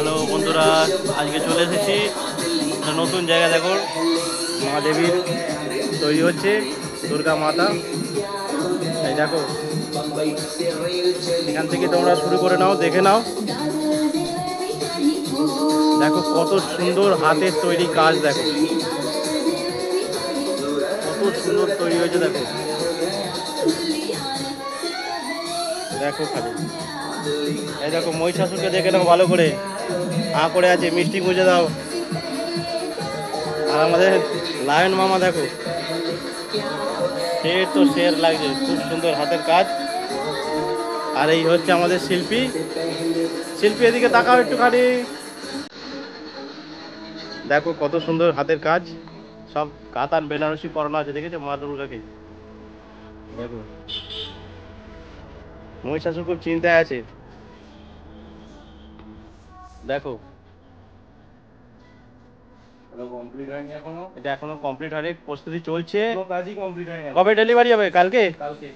Hello বন্ধুরা, আজকে চলে এসেছি একটা নতুন জায়গা। দেখো, মা দেবীর তৈরি হচ্ছে, দুর্গা মাতা। এই দেখো, এখান থেকে তোমরা শুরু করে নাও, দেখে নাও। দেখো কত সুন্দর হাতের তৈরি কাজ, দেখো কত সুন্দর তৈরি হয়েছে। দেখো দেখো খালি, এই দেখো মহিষাসুরকে দেখে নাও ভালো করে, করে আছে, মিষ্টি গুঁজে দাও। আর আমাদের লায়ন মামা দেখো, শের তো শের লাগছে, খুব সুন্দর হাতের কাজ। আর এই হচ্ছে আমাদের শিল্পী। শিল্পী এদিকে তাকাও একটুখানি, দেখো কত সুন্দর হাতের কাজ। সব কাতান বেনারসি পরানো আছে, দেখেছো মা দুর্গাকে? দেখো মহিষাসুর খুব চিন্তায় আছে। দেখো এটা এখনো কমপ্লিট হয়নি, প্রস্তুতি চলছে। কবে ডেলিভারি হবে? কালকে?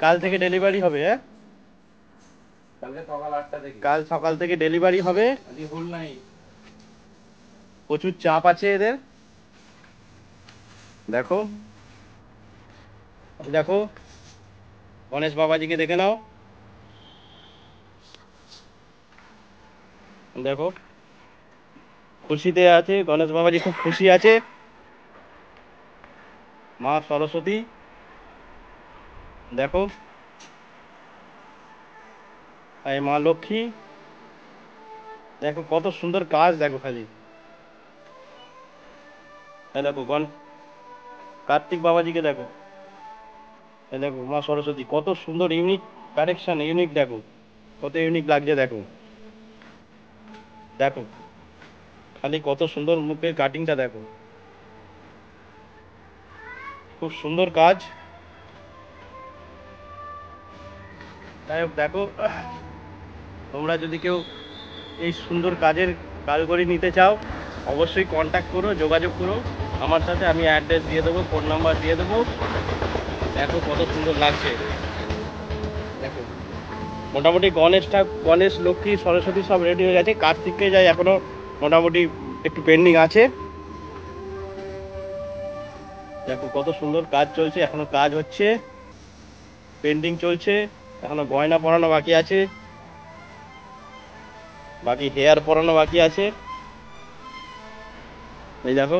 কাল থেকে ডেলিভারি হবে। হ্যাঁ, কাল সকাল থেকে ডেলিভারি হবে। প্রচুর চাপ আছে এদের। দেখো দেখো গণেশ বাবাজিকে দেখে নাও। দেখো খুশিতে আছে গণেশ বাবাজি, খুব খুশি আছে। মা সরস্বতী দেখো, এই মা লক্ষ্মী। দেখো কত সুন্দর কাজ, দেখো খালি। এই দেখো কার্তিক বাবাজিকে দেখো। এই দেখো মা সরস্বতী, কত সুন্দর ইউনিক কারেকশন, ইউনিক। দেখো কত ইউনিক লাগছে। দেখো দেখো খালি কত সুন্দর মুখের কাটিংটা, দেখো খুব সুন্দর কাজ। যাই হোক, দেখো তোমরা যদি কেউ এই সুন্দর কাজের কারিগরি নিতে চাও, অবশ্যই কন্ট্যাক্ট করো, যোগাযোগ করো আমার সাথে। আমি অ্যাড্রেস দিয়ে দেবো, ফোন নাম্বার দিয়ে দেবো। দেখো কত সুন্দর লাগছে। দেখো মোটামুটি গণেশ লক্ষ্মী সরস্বতী সব রেডি হয়ে গেছে। কার্তিককে যাই এখনো মোটামুটি একটু পেন্ডিং আছে। দেখো কত সুন্দর কাজ চলছে, এখনো কাজ হচ্ছে, পেন্টিং চলছে। এখনো গয়না পরানো বাকি আছে, বাকি হেয়ার পরানো বাকি আছে। এই দেখো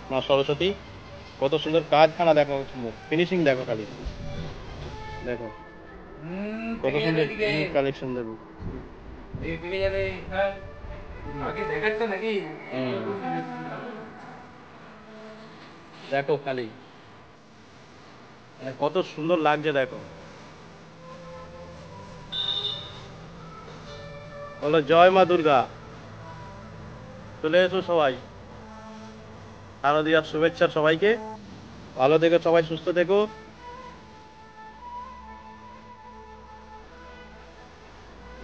মা সরস্বতী, কত সুন্দর কাজখানা। দেখো ফিনিশিং দেখো খালি। দেখো কত সুন্দর কালেকশন। দেখো দেখো খালি কত সুন্দর লাগছে। দেখো বলো জয় মা দুর্গা। চলে এসো সবাই, শারদীয়ার শুভেচ্ছা সবাইকে। ভালো থেকো সবাই, সুস্থ থেকো।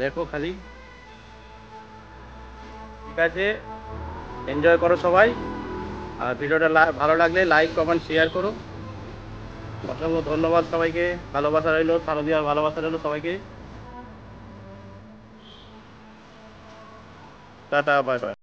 দেখো খালি, ঠিক আছে, এনজয় করো সবাই। আর ভিডিওটা ভালো লাগলে লাইক কমেন্ট শেয়ার করো। অসংখ্য ধন্যবাদ সবাইকে, ভালোবাসা রইলো, শারদীয়ার ভালোবাসা রইলো সবাইকে। Tata, bye bye.